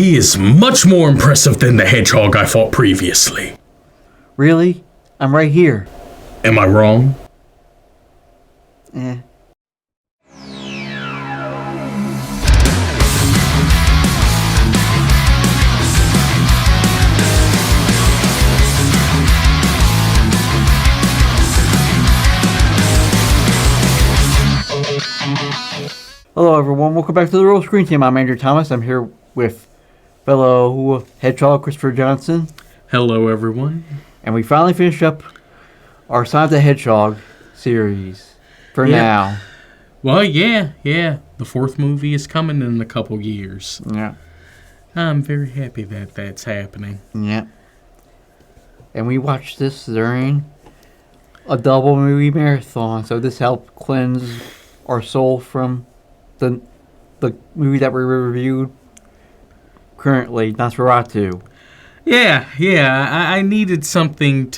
He is much more impressive than the hedgehog I fought previously. Really? I'm right here. Am I wrong? Eh. Hello everyone, welcome back to the Roll Screen Team. I'm Andrew Thomas. I'm here with fellow Hedgehog Christopher Johnson. Hello everyone. And we finally finished up our Sonic the Hedgehog series for now. Well, yeah. The fourth movie is coming in a couple years. Yeah. I'm very happy that that's happening. Yeah. And we watched this during a double movie marathon, so this helped cleanse our soul from the movie that we reviewed currently, Nosferatu. Yeah. I needed something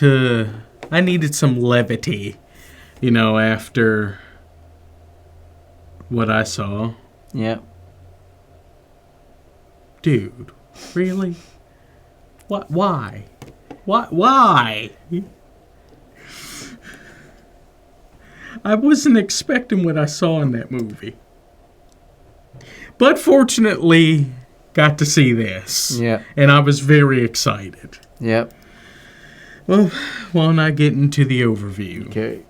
I needed some levity, after what I saw. Yeah. Dude, really? What? Why? Why? I wasn't expecting what I saw in that movie. But fortunately, got to see this. Yeah. And I was very excited. Yep. Well, now get into the overview. Okay.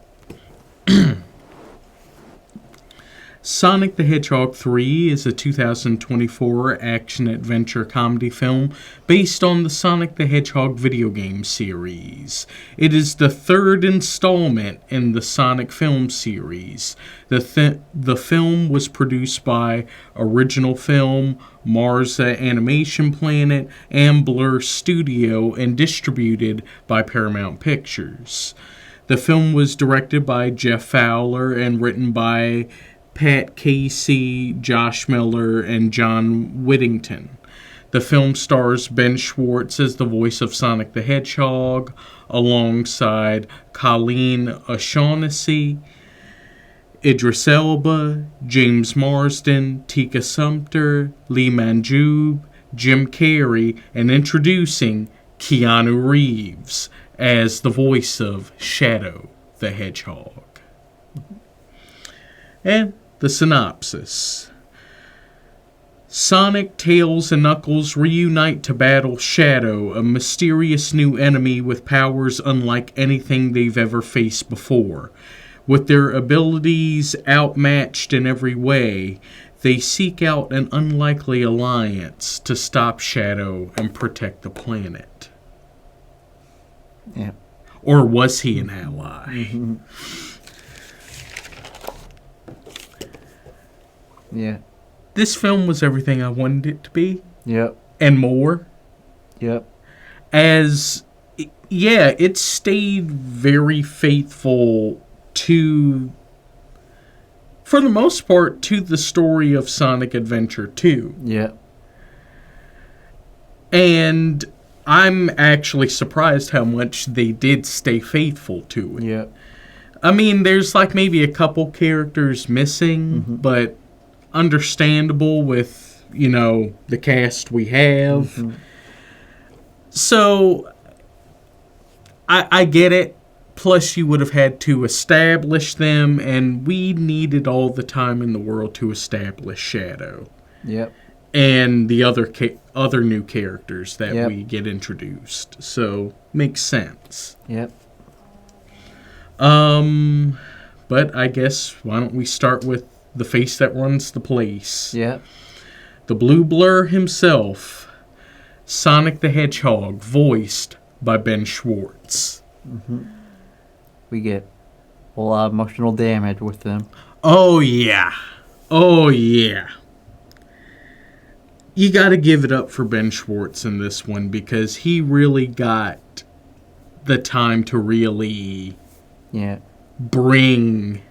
Sonic the Hedgehog 3 is a 2024 action-adventure comedy film based on the Sonic the Hedgehog video game series. It is the third installment in the Sonic film series. The film was produced by Original Film, Marza Animation Planet, and Blur Studio and distributed by Paramount Pictures. The film was directed by Jeff Fowler and written by Pat Casey, Josh Miller, and John Whittington. The film stars Ben Schwartz as the voice of Sonic the Hedgehog, alongside Colleen O'Shaughnessy, Idris Elba, James Marsden, Tika Sumpter, Lee Manjoob, Jim Carrey, and introducing Keanu Reeves as the voice of Shadow the Hedgehog. And the synopsis. Sonic, Tails, and Knuckles reunite to battle Shadow, a mysterious new enemy with powers unlike anything they've ever faced before. With their abilities outmatched in every way, they seek out an unlikely alliance to stop Shadow and protect the planet. Yeah. Or was he an ally? Mm-hmm. Yeah. This film was everything I wanted it to be. Yep. And more. Yep. It stayed very faithful to, for the most part, to the story of Sonic Adventure 2. Yep. And I'm actually surprised how much they did stay faithful to it. Yep. I mean, there's like maybe a couple characters missing, but understandable with, the cast we have. Mm-hmm. So, I get it. Plus, you would have had to establish them, and we needed all the time in the world to establish Shadow. Yep. And the other new characters that we get introduced. So, makes sense. Yep. But I guess, why don't we start with the face that runs the place. Yeah. The Blue Blur himself, Sonic the Hedgehog, voiced by Ben Schwartz. Mm-hmm. We get a lot of emotional damage with them. Oh, yeah. You gotta give it up for Ben Schwartz in this one, because he really got the time to really bring,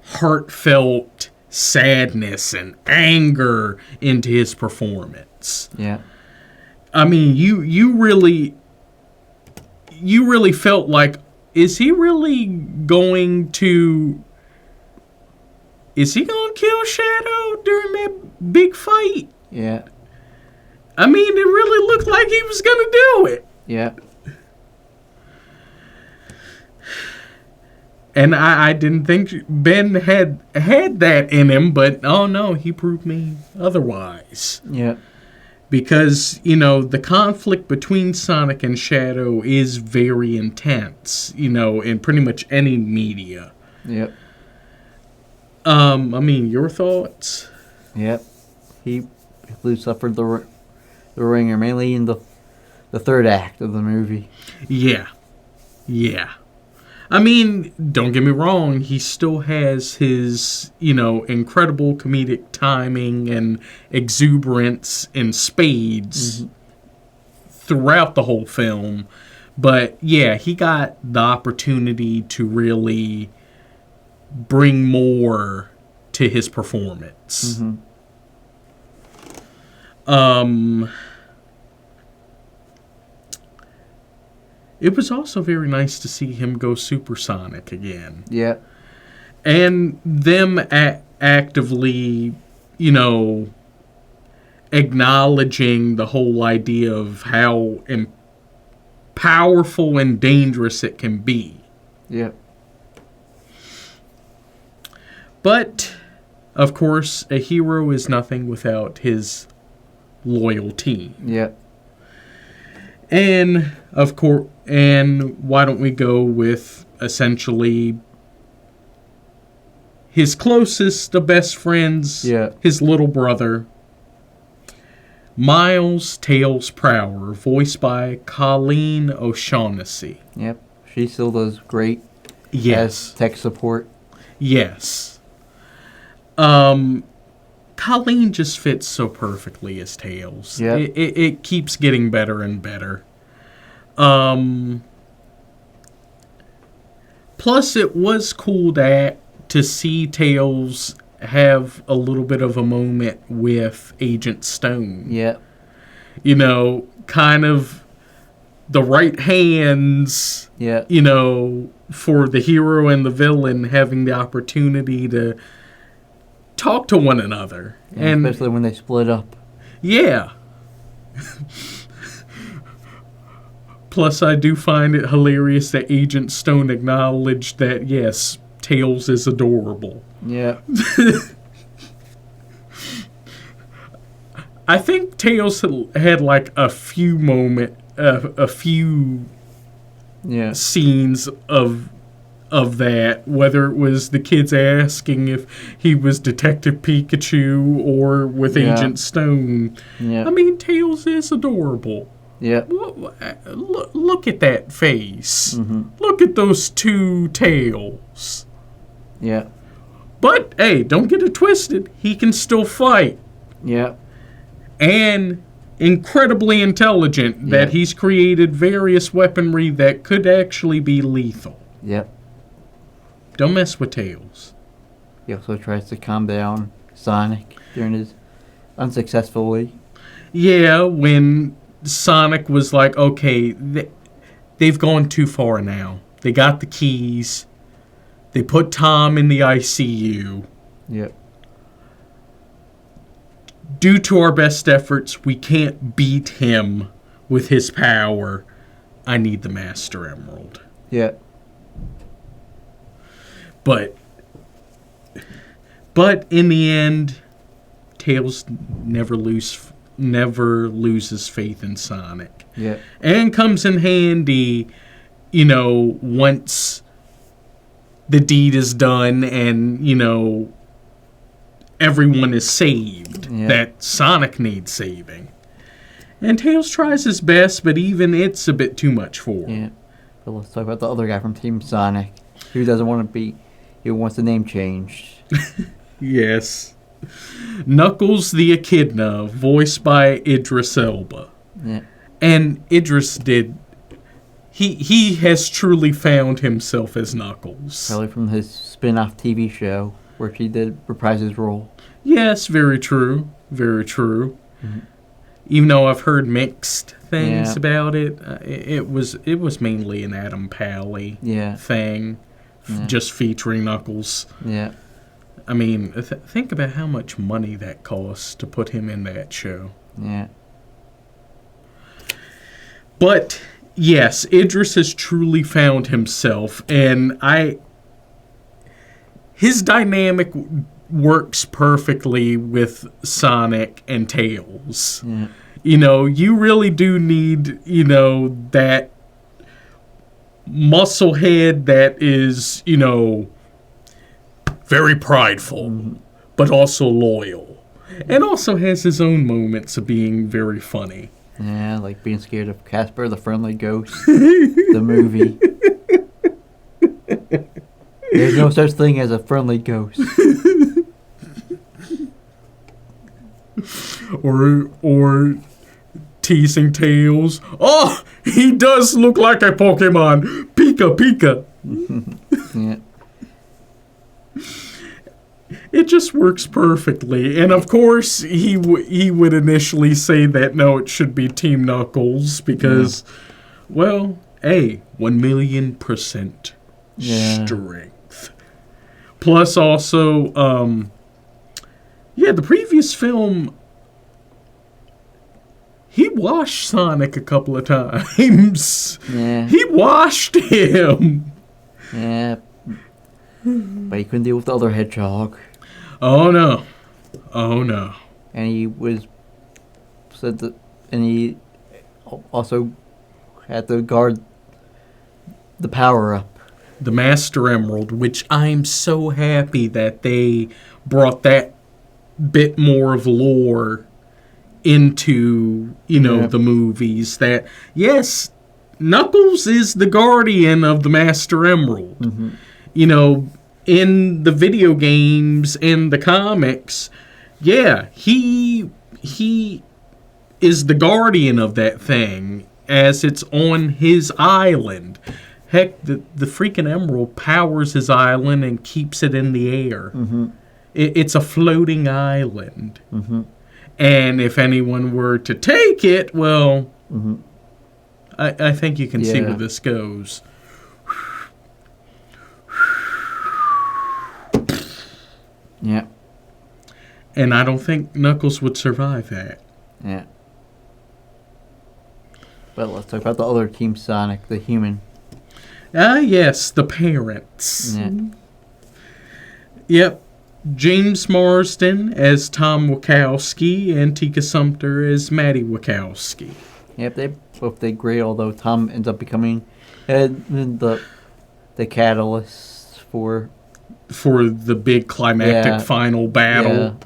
heartfelt sadness and anger into his performance. Yeah. I mean, you really felt like, is he really going to is he gonna kill Shadow during that big fight? Yeah. I mean, it really looked like he was gonna do it. Yeah. And I didn't think Ben had that in him, but oh no, he proved me otherwise. Yeah. Because, the conflict between Sonic and Shadow is very intense, in pretty much any media. Yep. Your thoughts? Yep. He suffered the ringer, mainly in the third act of the movie. Yeah. Yeah. I mean, don't get me wrong, he still has his, incredible comedic timing and exuberance in spades throughout the whole film. But, yeah, he got the opportunity to really bring more to his performance. It was also very nice to see him go supersonic again. Yeah. And them actively, acknowledging the whole idea of how powerful and dangerous it can be. Yeah. But, of course, a hero is nothing without his loyal team. Yeah. And, of course, why don't we go with, essentially, his closest, the best friends, his little brother, Miles Tails Prower, voiced by Colleen O'Shaughnessy. Yep. She still does great as tech support. Yes. Colleen just fits so perfectly as Tails. Yeah. It keeps getting better and better. Plus, it was cool to see Tails have a little bit of a moment with Agent Stone. Yeah. Kind of the right hands, Yeah. For the hero and the villain having the opportunity to talk to one another. And especially when they split up. Yeah. Plus, I do find it hilarious that Agent Stone acknowledged that, yes, Tails is adorable. Yeah. I think Tails had like a few scenes of that, whether it was the kids asking if he was Detective Pikachu or with Agent Stone. Yeah. I mean, Tails is adorable. Yeah. Look at that face. Mm-hmm. Look at those two tails. Yeah. But, hey, don't get it twisted. He can still fight. Yeah. And incredibly intelligent that he's created various weaponry that could actually be lethal. Yep. Don't mess with Tails. He also tries to calm down Sonic during his unsuccessfully. Yeah, when Sonic was like, okay, they've gone too far now. They got the keys. They put Tom in the ICU. Yep. Due to our best efforts, we can't beat him with his power. I need the Master Emerald. Yeah. But in the end, Tails never loses faith in Sonic. Yeah. And comes in handy, once the deed is done and, everyone is saved. Yeah. That Sonic needs saving. And Tails tries his best, but even it's a bit too much for him. Yeah. But let's talk about the other guy from Team Sonic who doesn't want to be, who wants the name changed. Yes. Knuckles the Echidna, voiced by Idris Elba. Yeah. And Idris he has truly found himself as Knuckles. Probably from his spin-off TV show where he did reprise his role. Yes, very true. Very true. Mm-hmm. Even though I've heard mixed things Yeah. about it, it was mainly an Adam Pally Yeah. thing, Yeah. just featuring Knuckles. Yeah. I mean, think about how much money that costs to put him in that show. Yeah. But yes, Idris has truly found himself, and his dynamic works perfectly with Sonic and Tails. Yeah. You really do need, that muscle head that is, very prideful, but also loyal. And also has his own moments of being very funny. Yeah, like being scared of Casper the Friendly Ghost, the movie. There's no such thing as a friendly ghost. Or teasing Tails. Oh, he does look like a Pokemon. Pika Pika. Yeah. It just works perfectly. And of course, he would initially say that no, it should be Team Knuckles because, well, 1,000,000% strength. Plus also, the previous film, he washed Sonic a couple of times. Yeah. He washed him. Yeah. But he couldn't deal with the other hedgehog. Oh no. And he he also had to guard the power-up. The Master Emerald, which I'm so happy that they brought that bit more of lore into, the movies. That, yes, Knuckles is the guardian of the Master Emerald. Mm-hmm. In the video games, in the comics, he is the guardian of that thing as it's on his island. Heck, the freaking emerald powers his island and keeps it in the air. Mm-hmm. It's a floating island. Mm-hmm. And if anyone were to take it, well, mm-hmm. I think you can see where this goes. Yeah. And I don't think Knuckles would survive that. Yeah. But let's talk about the other Team Sonic, the human. Yes, the parents. Yeah. Yep. James Marsden as Tom Wachowski and Tika Sumpter as Maddie Wachowski. Yep, they both did great, although Tom ends up becoming the catalyst for the big climactic final battle.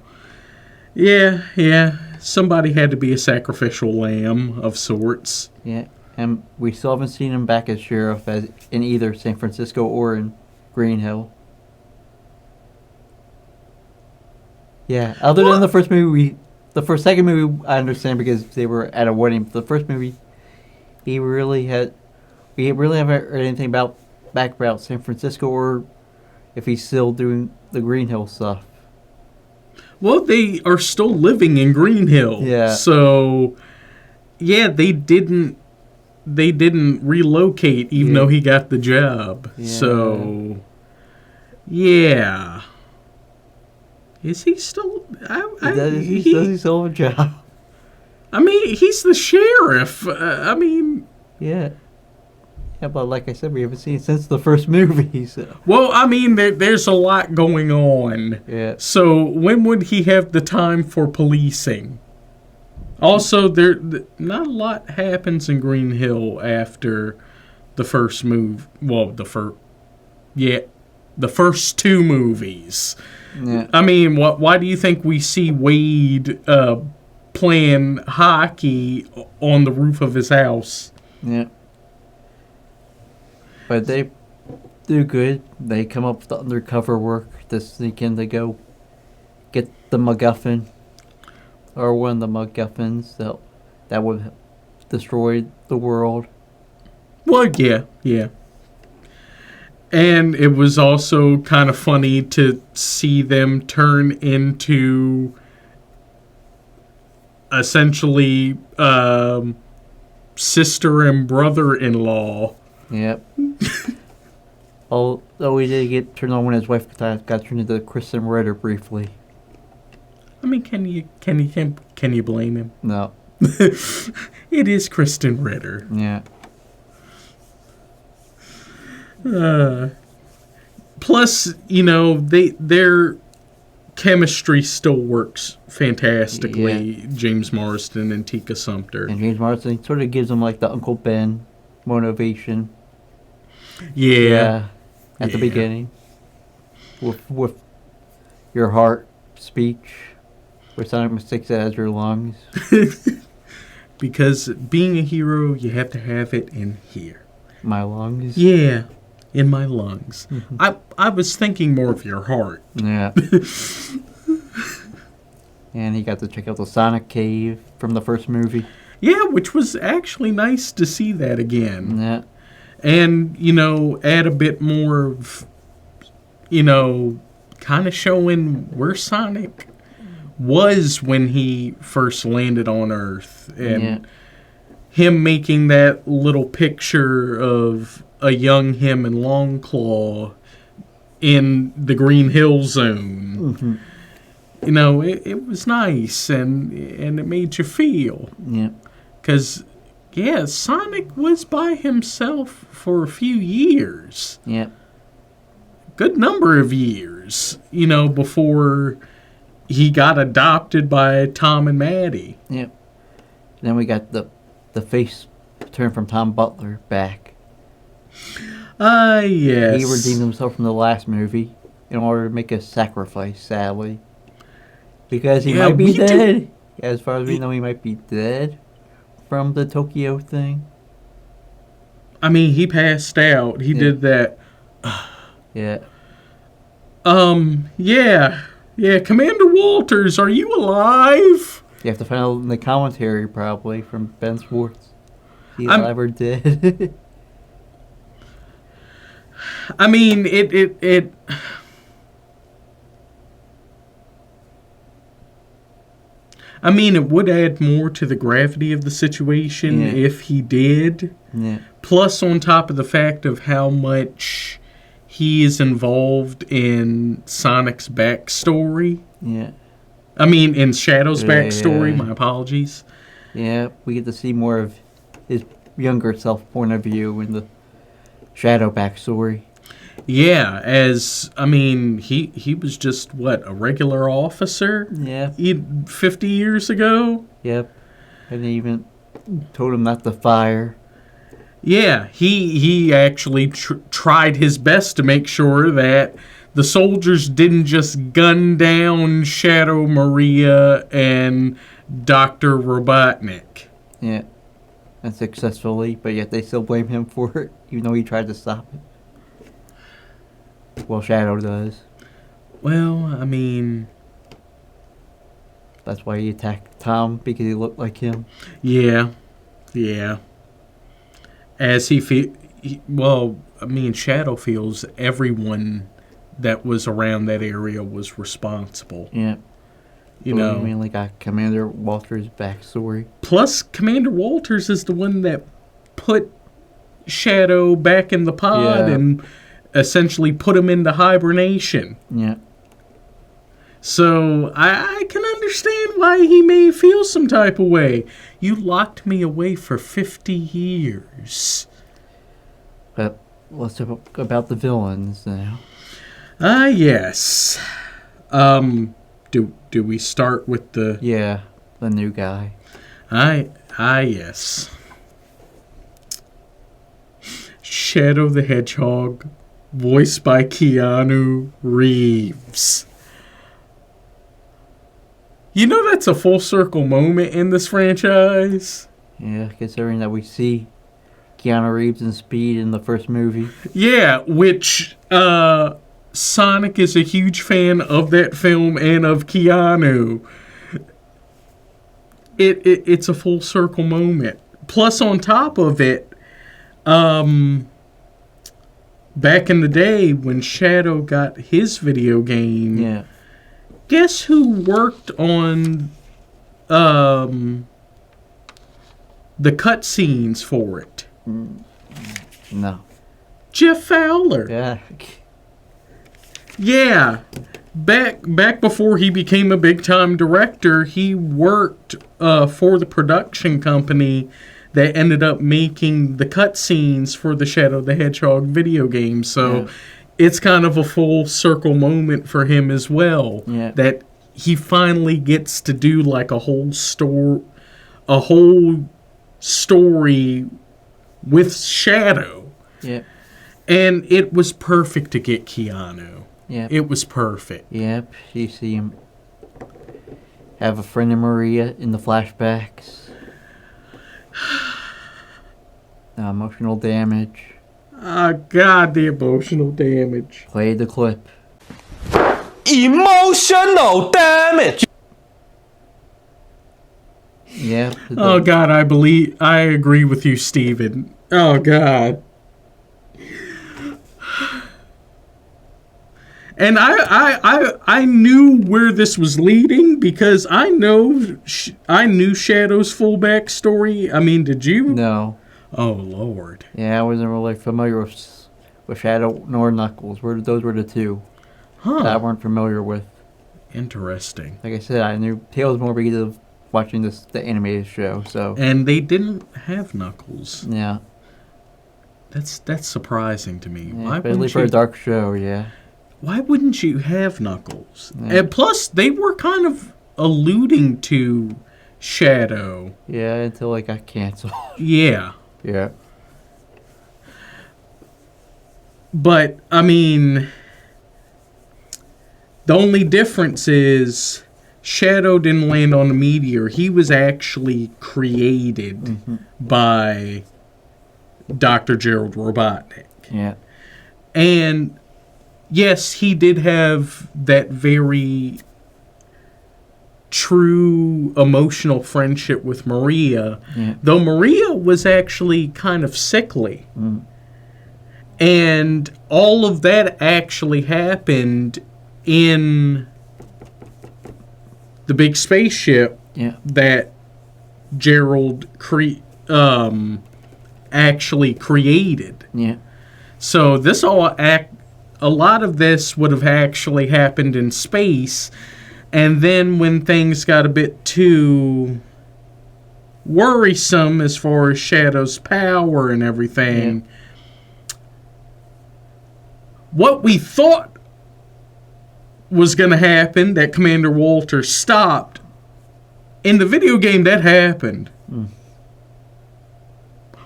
Yeah. Somebody had to be a sacrificial lamb of sorts. Yeah, and we still haven't seen him back as sheriff in either San Francisco or in Green Hill. Yeah, other than the first movie, second movie I understand because they were at a wedding. But the first movie, we really haven't heard anything about San Francisco or if he's still doing the Green Hill stuff. Well, they are still living in Green Hill. Yeah. So, they didn't relocate even though he got the job. Yeah. So, yeah. Is he still... Does he still have a job? I mean, he's the sheriff. Yeah. Yeah, but like I said, we haven't seen it since the first movie. So. Well, I mean, there's a lot going on. Yeah. So when would he have the time for policing? Also, not a lot happens in Green Hill after the first move. Well, the first two movies. Yeah. I mean, why do you think we see Wade playing hockey on the roof of his house? Yeah. But they do good. They come up with the undercover work to sneak in to go get the MacGuffin. Or one of the MacGuffins that would destroy the world. Well, yeah. And it was also kind of funny to see them turn into essentially sister and brother-in-law. Yep. Although he did get turned on when his wife got turned into Kristen Ritter briefly. I mean, can you blame him? No. It is Kristen Ritter. Yeah. Plus, their chemistry still works fantastically. Yeah. James Marsden and Tika Sumpter. And James Marsden sort of gives him like the Uncle Ben motivation. Yeah. At the beginning. With your heart speech. Where Sonic mistakes it as your lungs. Because being a hero, you have to have it in here. My lungs? Yeah. In my lungs. I was thinking more of your heart. Yeah. And he got to check out the Sonic Cave from the first movie. Yeah, which was actually nice to see that again. Yeah. And, add a bit more of, kind of showing where Sonic was when he first landed on Earth. And him making that little picture of a young him and Longclaw in the Green Hill Zone. Mm-hmm. It was nice and it made you feel. Yeah. Because, Sonic was by himself for a few years. Yeah. Good number of years, before he got adopted by Tom and Maddie. Yeah. Then we got the face turn from Tom Butler back. Yes. He redeemed himself from the last movie in order to make a sacrifice, sadly. Because he might be dead. As far as we know, he might be dead from the Tokyo thing. I mean, he passed out. He did that. Yeah. Yeah, Commander Walters, are you alive? You have to find out in the commentary, probably, from Ben Schwartz. He's alive or dead. I mean, it I mean, it would add more to the gravity of the situation if he did. Yeah. Plus, on top of the fact of how much he is involved in Sonic's backstory. Yeah. I mean, in Shadow's backstory. My apologies. Yeah, we get to see more of his younger self point of view in the Shadow backstory. Yeah, he was just, a regular officer? Yeah. 50 years ago? Yep. And they even told him not to fire. Yeah, he actually tried his best to make sure that the soldiers didn't just gun down Shadow Maria and Dr. Robotnik. Yeah. And successfully, but yet they still blame him for it, even though he tried to stop it. Well, Shadow does. Well, I mean... That's why he attacked Tom, because he looked like him. Yeah. As Shadow feels everyone that was around that area was responsible. Yeah. You know. We mainly got Commander Walters' backstory. Plus, Commander Walters is the one that put Shadow back in the pod and essentially put him into hibernation. Yeah. So, I can understand why he may feel some type of way. You locked me away for 50 years. But let's talk about the villains now. Yes. Do we start with the... Yeah, the new guy. Yes. Shadow the Hedgehog, voiced by Keanu Reeves. You know that's a full circle moment in this franchise? Yeah, considering that we see Keanu Reeves in Speed in the first movie. Yeah, which Sonic is a huge fan of that film and of Keanu. It's a full circle moment. Plus, on top of it, back in the day when Shadow got his video game, guess who worked on the cutscenes for it? No. Jeff Fowler. Yeah. Yeah. Back before he became a big-time director, he worked for the production company that ended up making the cutscenes for the Shadow the Hedgehog video game. So it's kind of a full circle moment for him as well. Yeah. That he finally gets to do like a whole story with Shadow. Yep. And it was perfect to get Keanu. Yep. It was perfect. Yep. You see him have a friend in Maria in the flashbacks. Emotional damage. God, the emotional damage. Play the clip. Emotional damage. Yep. Oh God, I agree with you, Steven. Oh God. And I knew where this was leading because I knew Shadow's full backstory. I mean, did you? No. Oh Lord. Yeah, I wasn't really familiar with Shadow nor Knuckles. Those were the two that I weren't familiar with. Interesting. Like I said, I knew Tails more because of watching the animated show. So. And they didn't have Knuckles. Yeah. That's surprising to me. Yeah, especially for a dark show, yeah. Why wouldn't you have Knuckles? Yeah. And plus, they were kind of alluding to Shadow. Yeah, until it got canceled. Yeah. Yeah. But, I mean, the only difference is Shadow didn't land on a meteor. He was actually created by Dr. Gerald Robotnik. Yeah. And yes, he did have that very true emotional friendship with Maria, though Maria was actually kind of sickly. And all of that actually happened in the big spaceship that Gerald actually created. Yeah. So a lot of this would have actually happened in space, and then when things got a bit too worrisome as far as Shadow's power and everything, what we thought was going to happen, that Commander Walter stopped, in the video game that happened.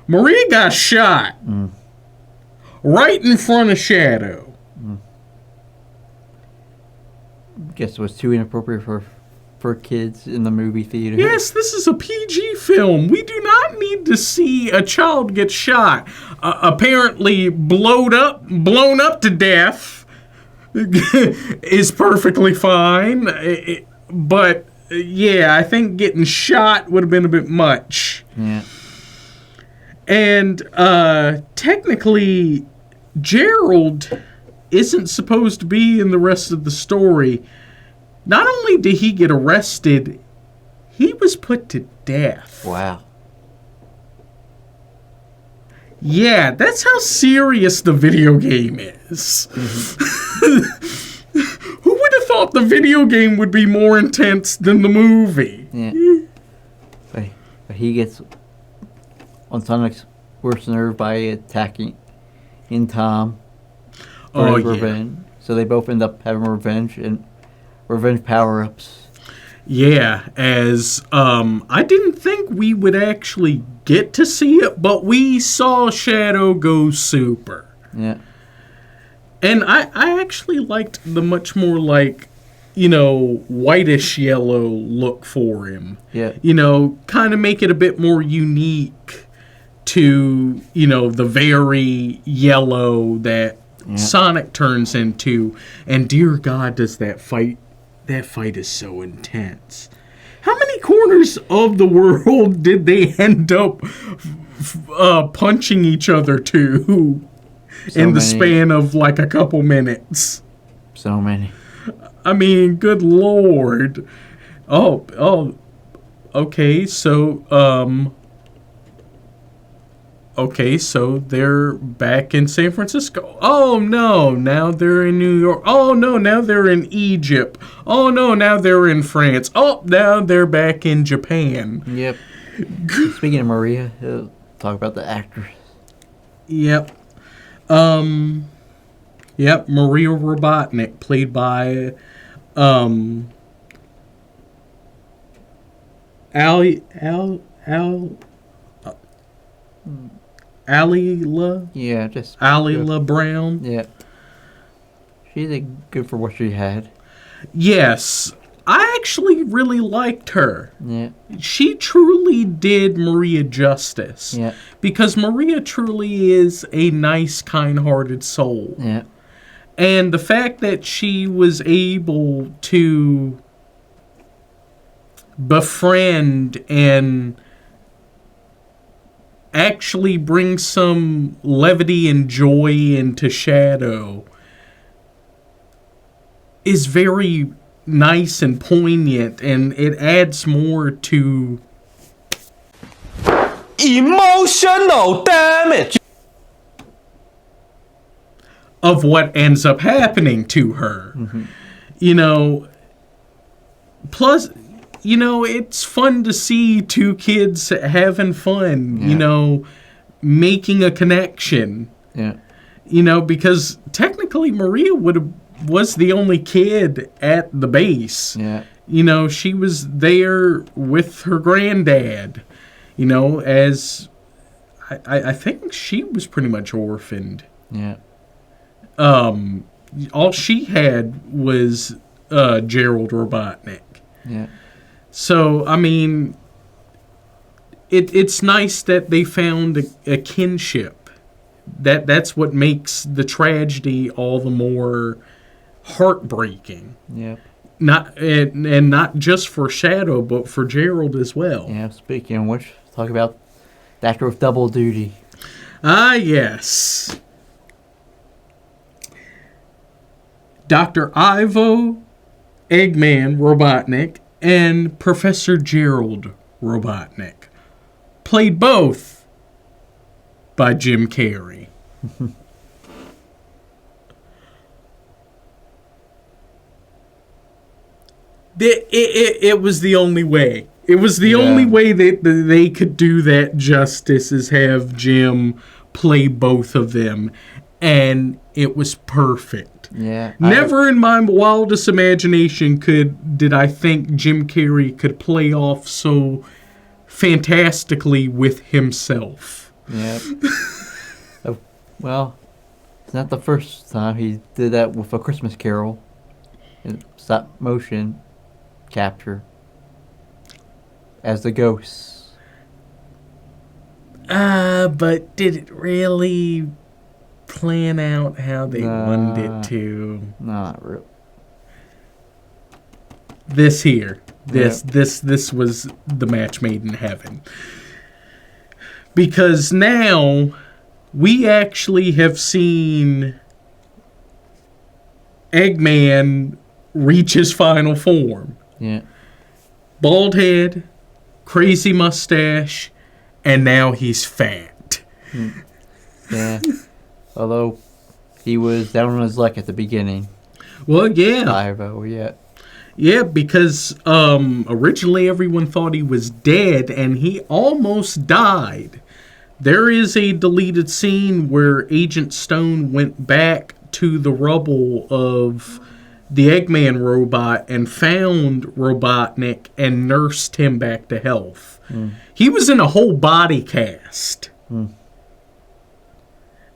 Maria got shot right in front of Shadow. Guess it was too inappropriate for kids in the movie theater. Yes, this is a PG film. We do not need to see a child get shot. Apparently blown up to death is perfectly fine. But yeah, I think getting shot would have been a bit much. Yeah. And technically, Gerald isn't supposed to be in the rest of the story. Not only did he get arrested, he was put to death. Wow. Yeah, that's how serious the video game is. Who would have thought the video game would be more intense than the movie? Yeah. But he gets on Sonic's worst nerve by attacking in Tom for his revenge. So they both end up having revenge power-ups. Yeah, as I didn't think we would actually get to see it, but we saw Shadow go super. Yeah. And I actually liked the much more whitish yellow look for him. Yeah. Kind of make it a bit more unique to, the very yellow that Sonic turns into. And dear God, does that fight is so intense. How many corners of the world did they end up punching each other to in the span of a couple minutes? So many. I mean, good Lord. Oh, okay, so, Okay, so they're back in San Francisco. Oh no, now they're in New York. Oh no, now they're in Egypt. Oh no, now they're in France. Oh, now they're back in Japan. Yep. Speaking of Maria, talk about the actress. Yep. Yep, Maria Robotnik, played by Alila Yeah, just Alila Brown. Yeah. She did good for what she had. Yes, I actually really liked her. Yeah. She truly did Maria justice. Yeah. Because Maria truly is a nice, kind-hearted soul. Yeah. And the fact that she was able to befriend and actually bring some levity and joy into Shadow is very nice and poignant, and it adds more to Emotional damage. of what ends up happening to her. Mm-hmm. You know, plus, you know, it's fun to see two kids having fun, Yeah. you know, making a connection. Yeah. You know, because technically Maria was the only kid at the base. Yeah. You know, she was there with her granddad, you know, as I think she was pretty much orphaned. Yeah. All she had was Gerald Robotnik. Yeah. So, I mean, it's nice that they found a kinship. That's what makes the tragedy all the more heartbreaking. Yeah. Not and not just for Shadow, but for Gerald as well. Yeah. Speaking of which, talk about the actor with double duty. Ah, yes. Dr. Ivo Eggman Robotnik and Professor Gerald Robotnik, played both by Jim Carrey. It was the only way. It was the only way that they could do that justice, is have Jim play both of them. And it was perfect. Yeah. Never in my wildest imagination did I think Jim Carrey could play off so fantastically with himself. Yeah. Well, it's not the first time he did that with A Christmas Carol. In stop motion capture as the ghosts. But did it really plan out how they wanted it to? Not real. This was the match made in heaven. Because now we actually have seen Eggman reach his final form. Yeah. Bald head, crazy mustache, and now he's fat. Yeah. Although he was down on his luck at the beginning. Well, yeah. Ivo, yeah. Yeah, because originally everyone thought he was dead, and he almost died. There is a deleted scene where Agent Stone went back to the rubble of the Eggman robot and found Robotnik and nursed him back to health. He was in a whole body cast. And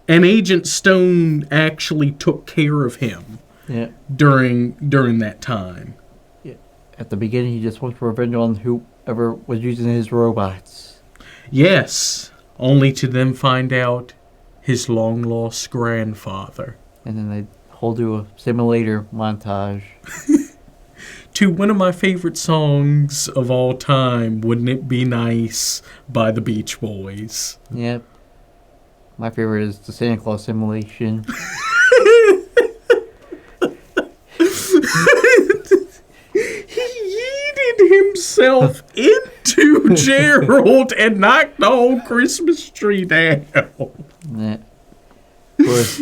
Agent Stone actually took care of him during that time. Yeah. At the beginning, he just wants revenge on whoever was using his robots. Yes, only to then find out his long-lost grandfather. And then they hold to a simulator montage. To one of my favorite songs of all time, Wouldn't It Be Nice, by the Beach Boys. Yep. My favorite is the Santa Claus simulation. He yeeted himself into Gerald and knock the whole Christmas tree down. Yeah. Of course.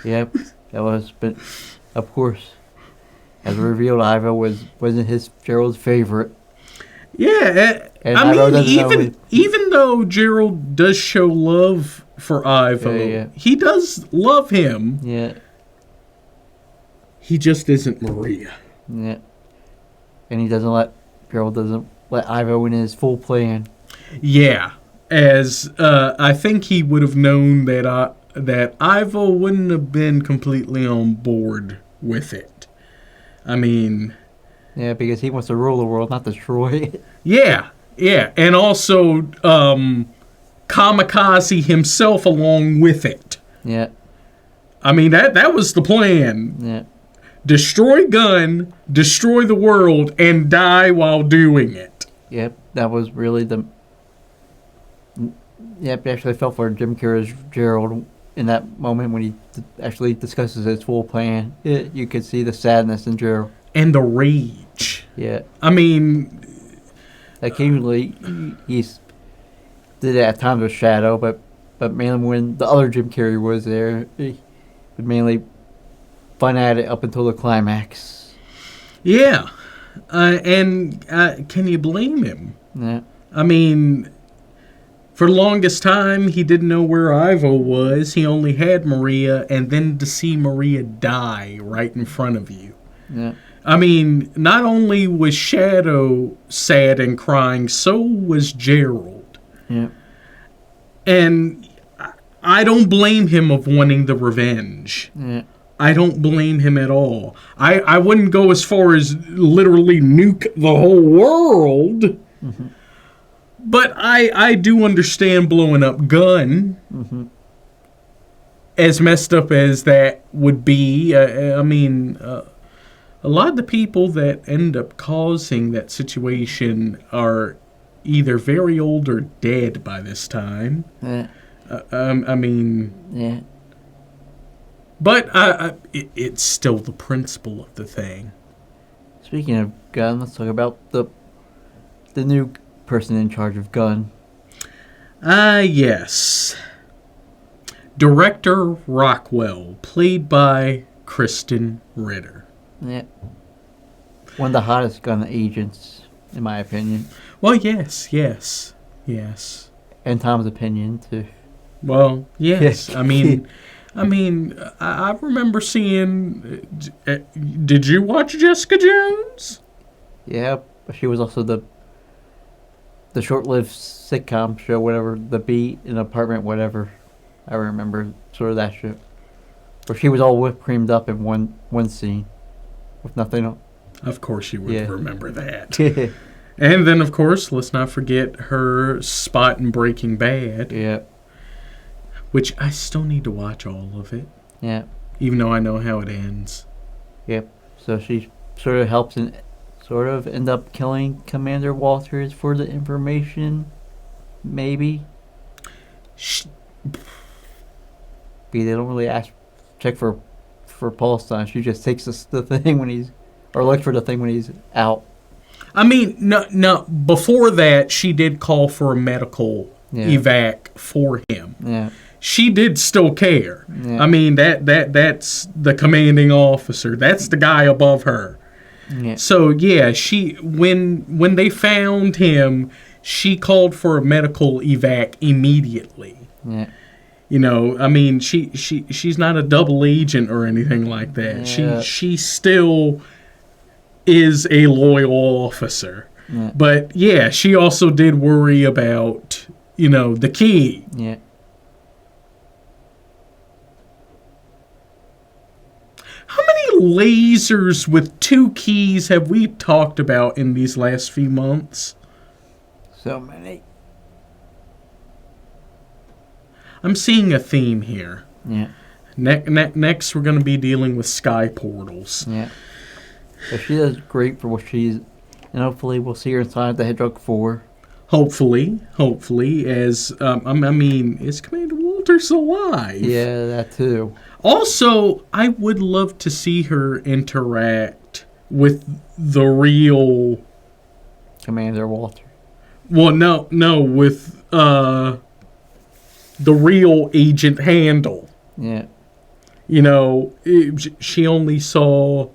Yep. That was, but of course, as revealed, Ivo wasn't his Gerald's favorite. Yeah, And I Ivo mean, doesn't know even though Gerald does show love for Ivo, Yeah. he does love him. Yeah. He just isn't Maria. Yeah. And Gerald doesn't let Ivo in his full plan. Yeah, as I think he would have known that Ivo wouldn't have been completely on board with it. I mean, Yeah, because he wants to rule the world, not destroy it. yeah, and also kamikaze himself along with it. Yeah. I mean, that was the plan. Yeah. Destroy Gunn, destroy the world, and die while doing it. Yep. That was really the. Yep. Actually, I felt for Jim Carrey's Gerald in that moment when he actually discusses his full plan. You could see the sadness in Gerald. And the rage. Yeah. I mean, Occasionally, he's did it at times with Shadow, but mainly when the other Jim Carrey was there, he would mainly fun at it up until the climax. yeah. And can you blame him? Yeah. I mean, for the longest time, he didn't know where Ivo was. He only had Maria, and then to see Maria die right in front of you. Yeah. I mean, not only was Shadow sad and crying, so was Gerald. Yeah. And I don't blame him of wanting the revenge. Yeah. I don't blame him at all. I wouldn't go as far as literally nuke the whole world. Mm-hmm. But I do understand blowing up Gunn. Mm-hmm. As messed up as that would be. I mean, a lot of the people that end up causing that situation are either very old or dead by this time. Yeah. I mean... Yeah. But it's still the principle of the thing. Speaking of Gunn, let's talk about the new person in charge of Gunn. Yes. Director Rockwell, played by Kristen Ritter. Yeah. One of the hottest Gunn agents, in my opinion. Well, yes. And Tom's opinion, too. Well, yes. I mean, I remember seeing... Did you watch Jessica Jones? Yeah, but she was also the short-lived sitcom show, whatever, The Beat, An Apartment, whatever. I remember sort of that show. Where she was all whipped creamed up in one scene. With nothing else. Of course you would remember that. Yeah. And then, of course, let's not forget her spot in Breaking Bad. Yeah. Which I still need to watch all of it. Yeah. Even though I know how it ends. Yep. So she sort of helps and sort of end up killing Commander Walters for the information. Maybe. They don't really check for pulse time. She just takes the thing when he's... Or looks for the thing when he's out. I mean, no. Before that, she did call for a medical evac for him. Yeah. She did still care. Yeah. I mean, that's the commanding officer. That's the guy above her. Yeah. So yeah, she when they found him, she called for a medical evac immediately. Yeah. You know, I mean, she's not a double agent or anything like that. Yeah. She still is a loyal officer. Yeah. But yeah, she also did worry about, the key. Yeah. How many lasers with 2 keys have we talked about in these last few months? So many. I'm seeing a theme here. Yeah. Next, we're going to be dealing with sky portals. Yeah. But she does great for what she's... And hopefully we'll see her in Sonic the Hedgehog 4. Hopefully, as is Commander Walters alive? Yeah, that too. Also, I would love to see her interact with the real Commander Walter. Well, no, with the real Agent Handle. Yeah. You know, she only saw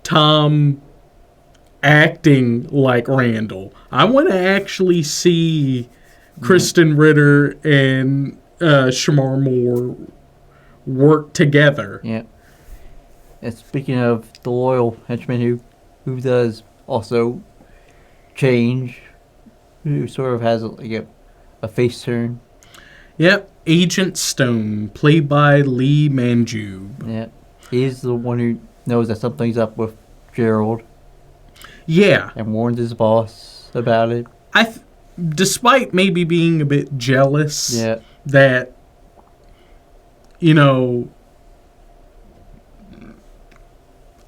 Tom acting like Randall. I want to actually see Kristen Ritter and Shamar Moore work together. Yeah. And speaking of the loyal henchman who does also change, who sort of has a face turn. Yep, Agent Stone, played by Lee Manjube. Yeah. He's the one who knows that something's up with Gerald. Yeah. And warns his boss about it. Despite maybe being a bit jealous that, you know,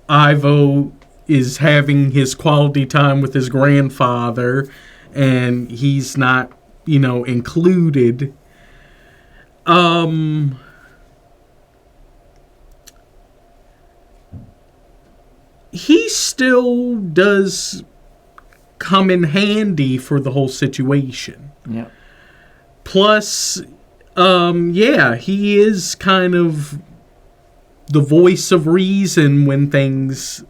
Ivo is having his quality time with his grandfather and he's not, you know, included. He still does come in handy for the whole situation. Yeah. Plus, he is kind of the voice of reason when things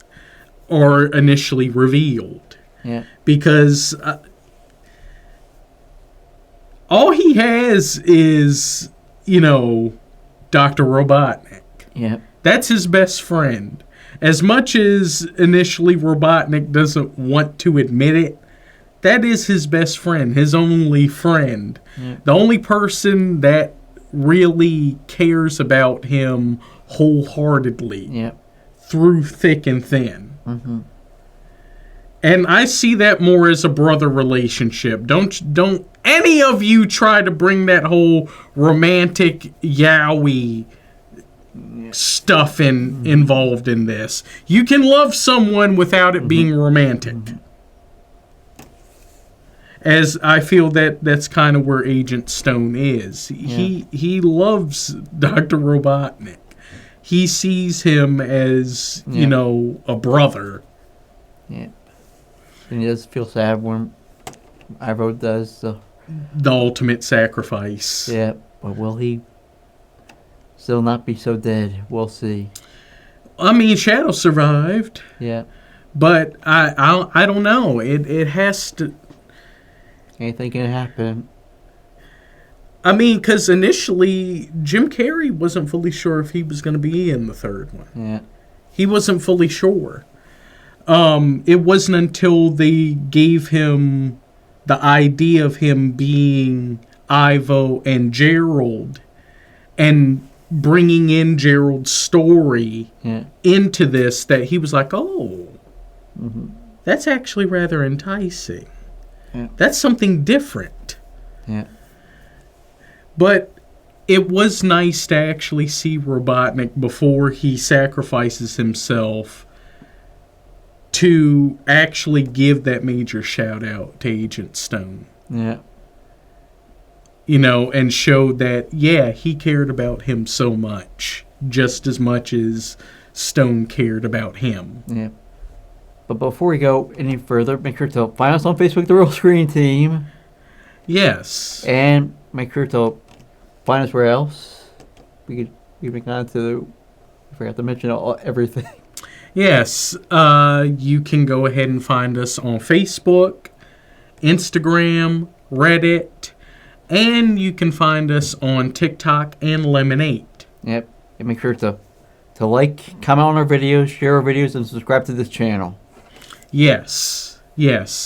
are initially revealed. Yeah. Because all he has is, you know, Dr. Robotnik. Yeah. That's his best friend. As much as initially Robotnik doesn't want to admit it, that is his best friend, his only friend. Yeah. The only person that really cares about him wholeheartedly through thick and thin. Mm-hmm. And I see that more as a brother relationship. Don't any of you try to bring that whole romantic yaoi stuff involved in this. You can love someone without it being romantic. As I feel that's kind of where Agent Stone is. He loves Dr. Robotnik. He sees him as, you know, a brother. Yeah. And he does feel sad when Ivo does the ultimate sacrifice. Yeah, but will he still not be so dead? We'll see. I mean, Shadow survived. Yeah. But I don't know. It has to... Anything can happen. I mean, because initially, Jim Carrey wasn't fully sure if he was going to be in the third one. Yeah. He wasn't fully sure. It wasn't until they gave him the idea of him being Ivo and Gerald and bringing in Gerald's story into this that he was like, oh, that's actually rather enticing. Yeah. That's something different. Yeah. But it was nice to actually see Robotnik before he sacrifices himself to actually give that major shout out to Agent Stone. Yeah. You know, and show that, he cared about him so much. Just as much as Stone cared about him. Yeah. But before we go any further, make sure to find us on Facebook, The Real Screen Team. Yes. And make sure to find us where else. We make on to... I forgot to mention everything. Yes. You can go ahead and find us on Facebook, Instagram, Reddit, and you can find us on TikTok and Lemonade. Yep. And make sure to like, comment on our videos, share our videos, and subscribe to this channel. Yes,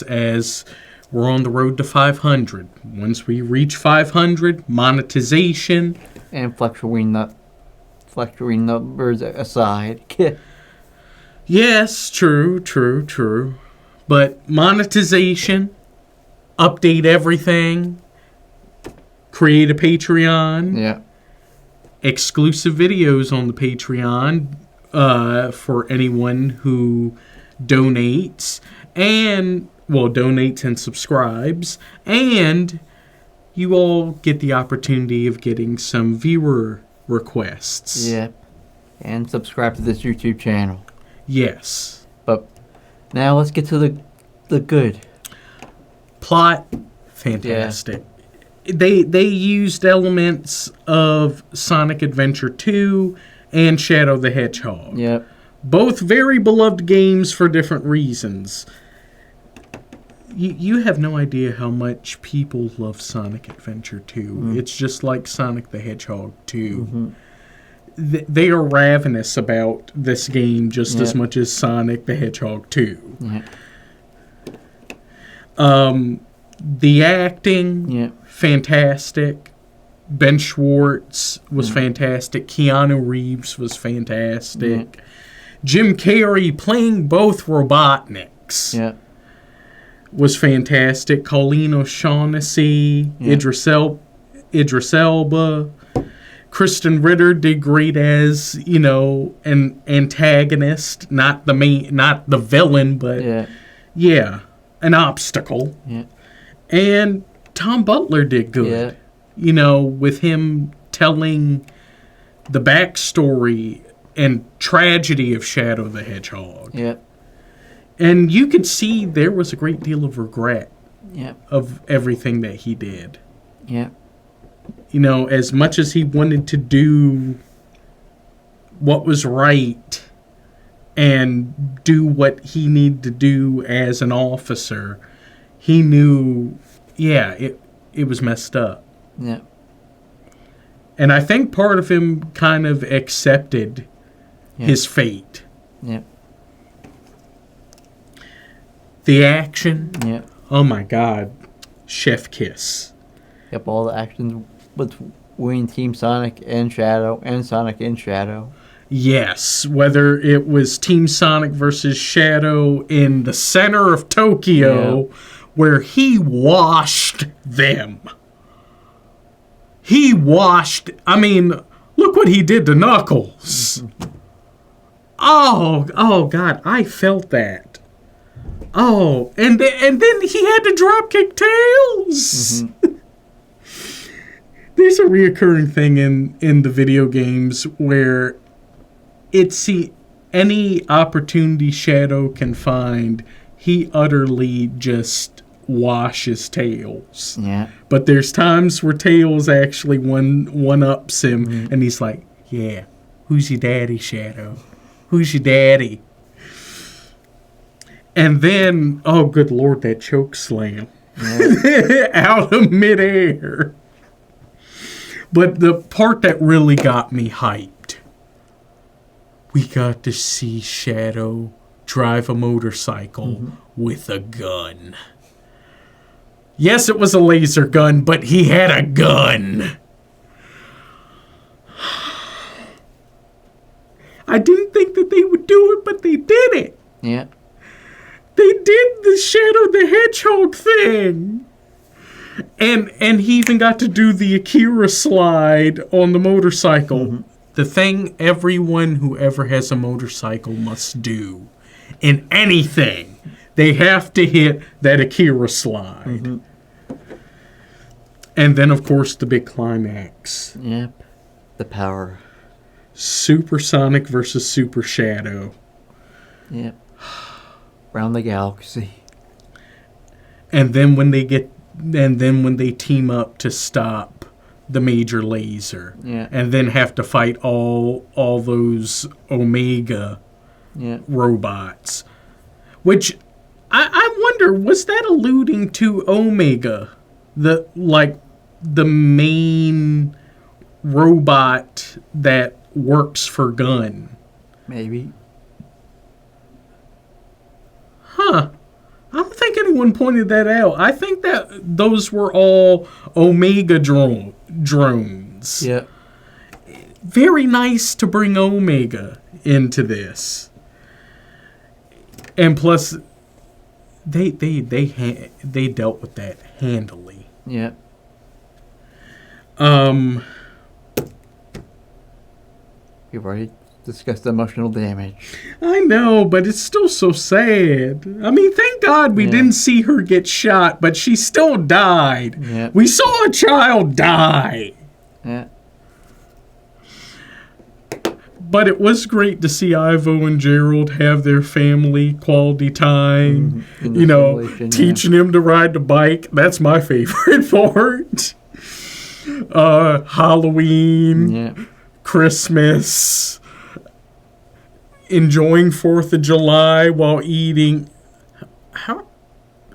as we're on the road to 500. Once we reach 500, monetization. And fluctuating numbers aside. Yes, true. But monetization, update everything, create a Patreon. Yeah. Exclusive videos on the Patreon for anyone who donates and subscribes, and you all get the opportunity of getting some viewer requests. Yeah. And subscribe to this YouTube channel. Yes. But now let's get to the good. Plot fantastic. They used elements of Sonic Adventure 2 and Shadow the Hedgehog. Yep. Both very beloved games for different reasons. You have no idea how much people love Sonic Adventure 2. It's just like Sonic the Hedgehog 2. They are ravenous about this game just as much as Sonic the Hedgehog 2. The acting, fantastic. Ben Schwartz was fantastic. Keanu Reeves was fantastic. Jim Carrey playing both Robotniks was fantastic. Colleen O'Shaughnessy, Idris Elba. Kristen Ritter did great as, an antagonist, not the villain, but an obstacle. And Tom Butler did good. With him telling the backstory and tragedy of Shadow the Hedgehog. And you could see there was a great deal of regret of everything that he did. As much as he wanted to do what was right and do what he needed to do as an officer, he knew, it was messed up. And I think part of him kind of accepted his fate. The action, oh my God, chef kiss. All the actions between Team Sonic and Shadow and Sonic and Shadow. Yes, whether it was Team Sonic versus Shadow in the center of Tokyo, where he washed them. Look what he did to Knuckles. Oh God, I felt that. Oh, and then he had to drop kick Tails. There's a reoccurring thing in the video games where any opportunity Shadow can find, he utterly just washes Tails. But there's times where Tails actually one-ups him, and he's like, who's your daddy, Shadow? Who's your daddy? And then, oh, good Lord, that choke slam. Out of midair. But the part that really got me hyped, we got to see Shadow drive a motorcycle with a gun. Yes, it was a laser gun, but he had a gun. I didn't think that they would do it, but they did it. They did the Shadow the Hedgehog thing. And he even got to do the Akira slide on the motorcycle. The thing everyone who ever has a motorcycle must do in anything. They have to hit that Akira slide. And then, of course, the big climax. The power. Super Sonic versus Super Shadow. Around the galaxy. And then when they team up to stop the major laser, and then have to fight all those Omega robots, which I wonder, was that alluding to Omega, the main robot that works for Gun? Maybe. I don't think anyone pointed that out. I think that those were all Omega drones. Very nice to bring Omega into this. And plus, they dealt with that handily. We've already discussed emotional damage. I know, but it's still so sad. Thank God we didn't see her get shot, but she still died. We saw a child die. But it was great to see Ivo and Gerald have their family quality time. In the You know, simulation, teaching him to ride the bike. That's my favorite part. Halloween, Yeah. Christmas, enjoying 4th of July while eating. How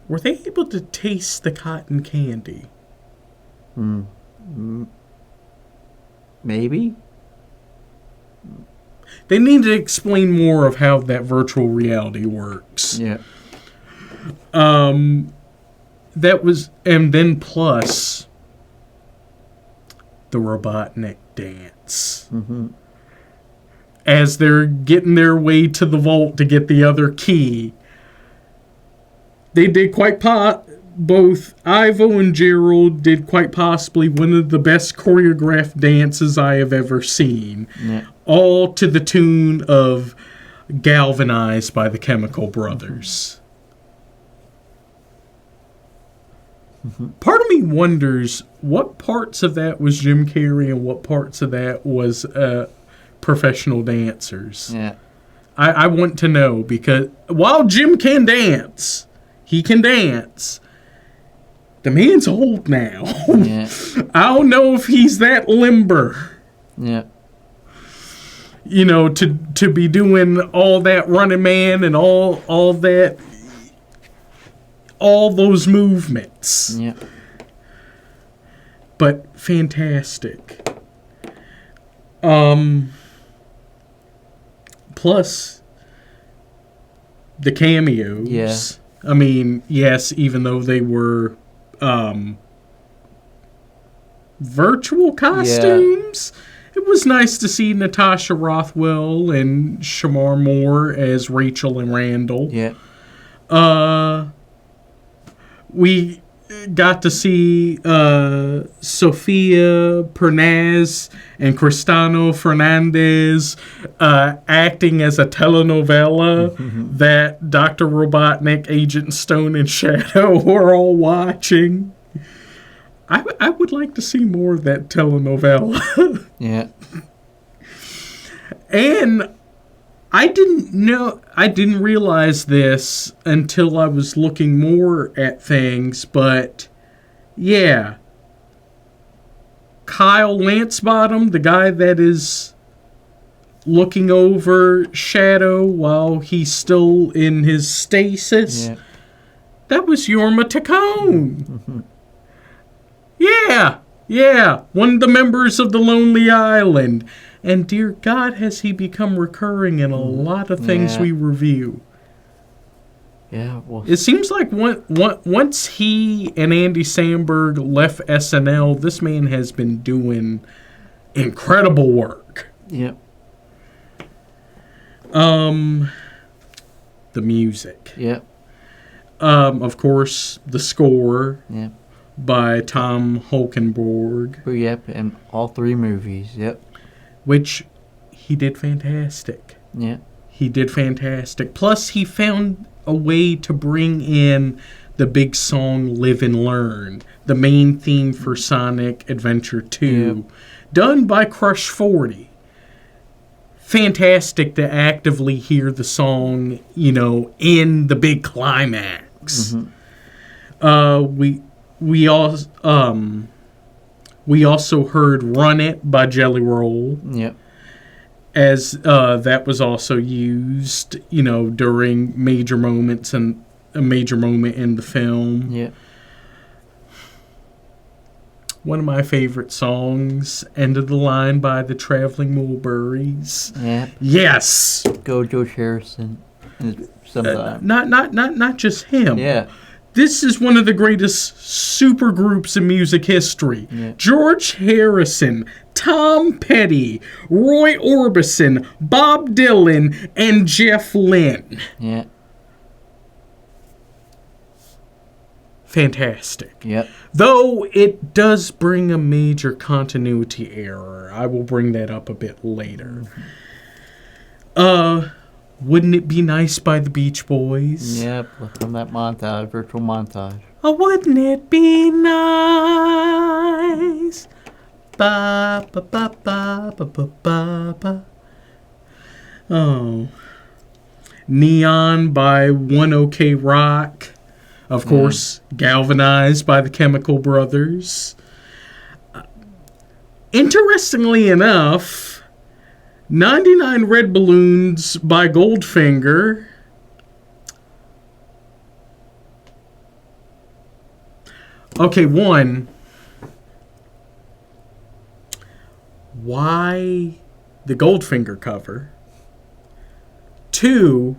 were they able to taste the cotton candy? Maybe? They need to explain more of how that virtual reality works. Yeah. That was, and then plus the Robotnik dance. As they're getting their way to the vault to get the other key, they did both Ivo and Gerald did quite possibly one of the best choreographed dances I have ever seen. Yeah. All to the tune of Galvanized by the Chemical Brothers. Part of me wonders what parts of that was Jim Carrey and what parts of that was professional dancers. Yeah. I want to know, because while Jim can dance, he can dance. The man's old now. Yeah. I don't know if he's that limber. Yeah. You know, to be doing all that Running Man and all that, all those movements. Yeah. But fantastic. Plus the cameos. Yeah. I mean, yes, even though they were virtual costumes, it was nice to see Natasha Rothwell and Shamar Moore as Rachel and Randall. Yeah. We got to see Sofia Pernaz and Cristano Fernandez acting as a telenovela that Dr. Robotnik, Agent Stone, and Shadow were all watching. I would like to see more of that telenovela. Yeah. And I didn't realize this until I was looking more at things, but yeah. Kyle Lancebottom, the guy that is looking over Shadow while he's still in his stasis, that was Yorma Tacone. Yeah, one of the members of the Lonely Island. And dear God, has he become recurring in a lot of things we review. Yeah, well, It seems like once he and Andy Samberg left SNL, this man has been doing incredible work. yeah. The music. Yeah. Of course, the score Yeah. by Tom Holkenborg, Oh, yep, and all 3 movies. Yep. which he did fantastic. Yeah. He did fantastic. Plus, he found a way to bring in the big song Live and Learn, the main theme for Sonic Adventure 2, done by Crush 40. Fantastic to actively hear the song, you know, in the big climax. We also heard Run It by Jelly Roll, Yep. as that was also used, you know, during major moments and a major moment in the film. Yep. One of my favorite songs, End of the Line by the Traveling Mulberries. Yep. Yes. Go George Harrison. Sometimes. Not just him. Yeah. This is one of the greatest supergroups in music history. Yeah. George Harrison, Tom Petty, Roy Orbison, Bob Dylan, and Jeff Lynne. Yeah. Fantastic. Yep. Though it does bring a major continuity error. I will bring that up a bit later. Wouldn't It Be Nice by the Beach Boys? Yep. From that montage, virtual montage. Oh, wouldn't it be nice? Ba ba ba ba ba ba ba ba. Oh. Neon by One OK Rock. Of course, Galvanized by the Chemical Brothers. Interestingly enough, 99 Red Balloons by Goldfinger. Okay, one. Why the Goldfinger cover? Two,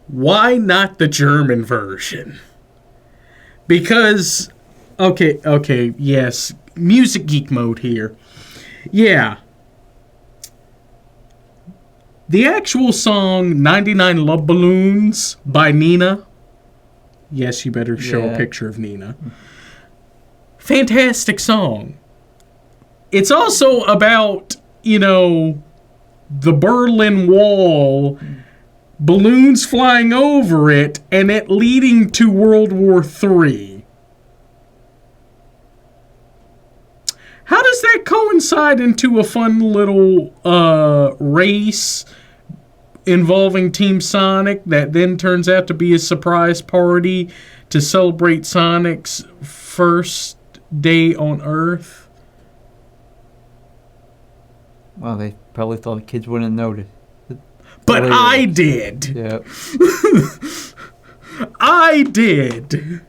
why not the German version? Because, okay, yes, music geek mode here. Yeah. The actual song 99 Love Balloons by Nina. Yes, you better show a picture of Nina. Fantastic song. It's also about, the Berlin Wall, balloons flying over it, and it leading to World War III. How does that coincide into a fun little race involving Team Sonic that then turns out to be a surprise party to celebrate Sonic's first day on Earth? Well, they probably thought the kids wouldn't notice. But I did. Yeah. I did.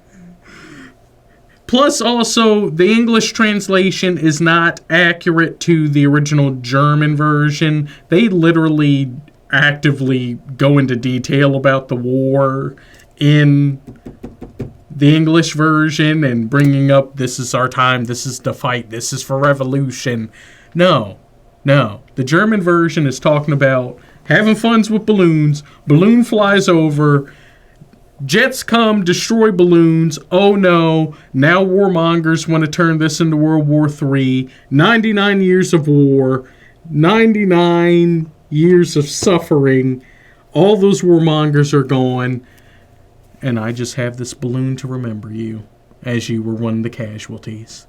Plus, also, the English translation is not accurate to the original German version. They literally actively go into detail about the war in the English version and bringing up, this is our time, this is the fight, this is for revolution. No. The German version is talking about having funs with balloons. Balloon flies over. Jets come, destroy balloons. Oh no, now warmongers want to turn this into World War III. 99 years of war. 99 years of suffering. All those warmongers are gone. And I just have this balloon to remember you as you were one of the casualties.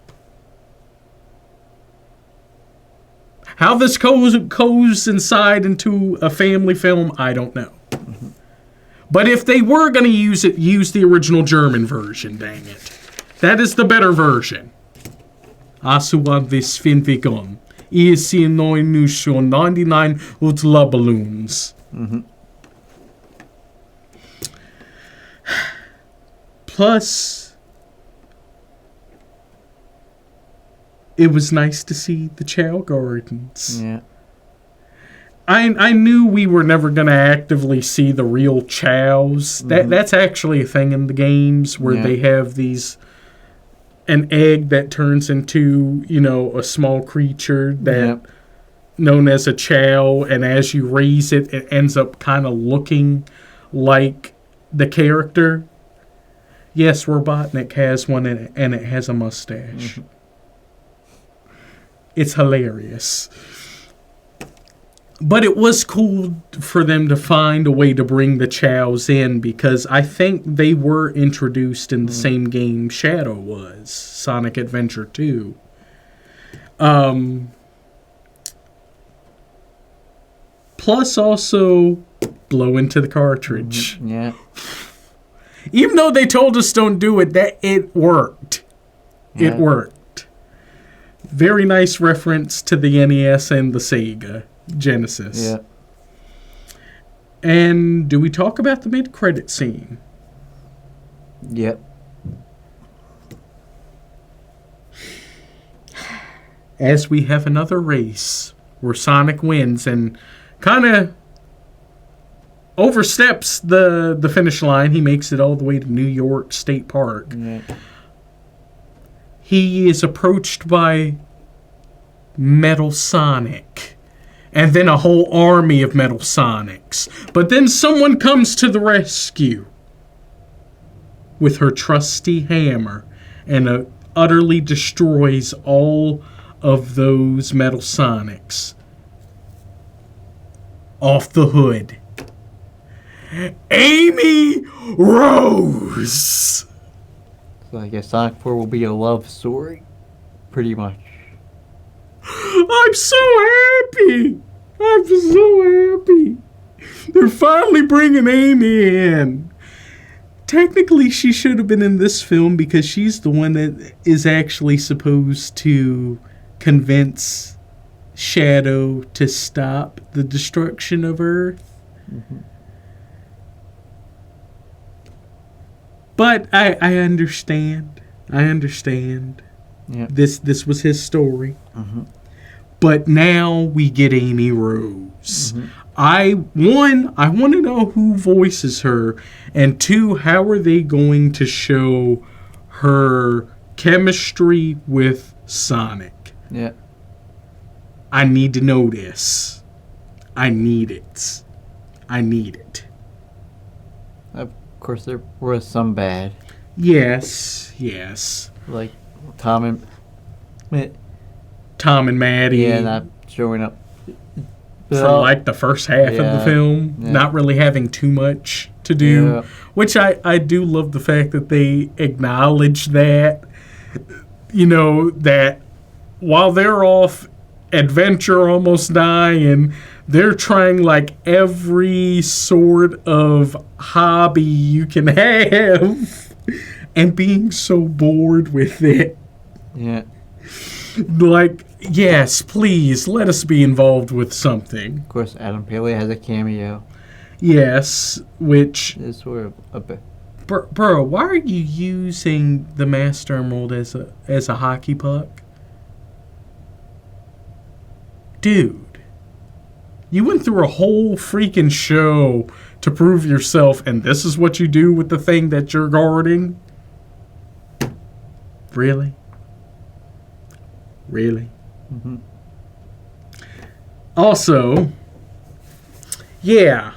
How this goes inside into a family film, I don't know. Mm-hmm. But if they were going to use it, use the original German version, dang it. That is the better version. Asuan this Finvigon. ESC 9 Nushon 99 Utla Balloons. Mm-hmm. Plus, it was nice to see the Chow Gardens. Yeah. I knew we were never going to actively see the real Chows. Mm-hmm. That's actually a thing in the games where they have an egg that turns into, a small creature that known as a Chow, and as you raise it, it ends up kind of looking like the character. Yes, Robotnik has one, and it has a mustache. Mm-hmm. It's hilarious. But it was cool for them to find a way to bring the Chows in, because I think they were introduced in the same game Shadow was, Sonic Adventure 2. Plus also blow into the cartridge. Mm-hmm. Yeah. Even though they told us don't do it, it worked. Yeah. It worked. Very nice reference to the NES and the Sega Genesis. Yeah. And do we talk about the mid-credit scene? Yep. As we have another race where Sonic wins and kind of oversteps the finish line. He makes it all the way to New York State Park. Yeah. He is approached by Metal Sonic. And then a whole army of Metal Sonics. But then someone comes to the rescue with her trusty hammer and utterly destroys all of those Metal Sonics. Off the hood, Amy Rose! So I guess Sonic 4 will be a love story, pretty much. I'm so happy! I'm just so happy. They're finally bringing Amy in. Technically, she should have been in this film because she's the one that is actually supposed to convince Shadow to stop the destruction of Earth. Mm-hmm. But I understand. I understand. Yeah. This was his story. Mm-hmm. But now we get Amy Rose. Mm-hmm. I want to know who voices her, and two, how are they going to show her chemistry with Sonic? Yeah. I need to know this. I need it. I need it. Of course, there was some bad, Yes. like Tom and Tom and Maddie. yeah, not showing up For like the first half of the Yeah. film, Yeah. not really having too much to do, Yeah. which I do love the fact that they acknowledge that, you know, that while they're off adventure almost dying, they're trying like every sort of hobby you can have and being so bored with it. Yeah. Like, yes, please, let us be involved with something. Of course, Adam Paley has a cameo. Yes, which... It's sort of a bit. Bro, why are you using the Master Emerald as a hockey puck? Dude, you went through a whole freaking show to prove yourself, and this is what you do with the thing that you're guarding? Really? Really? Mm-hmm. Also, yeah.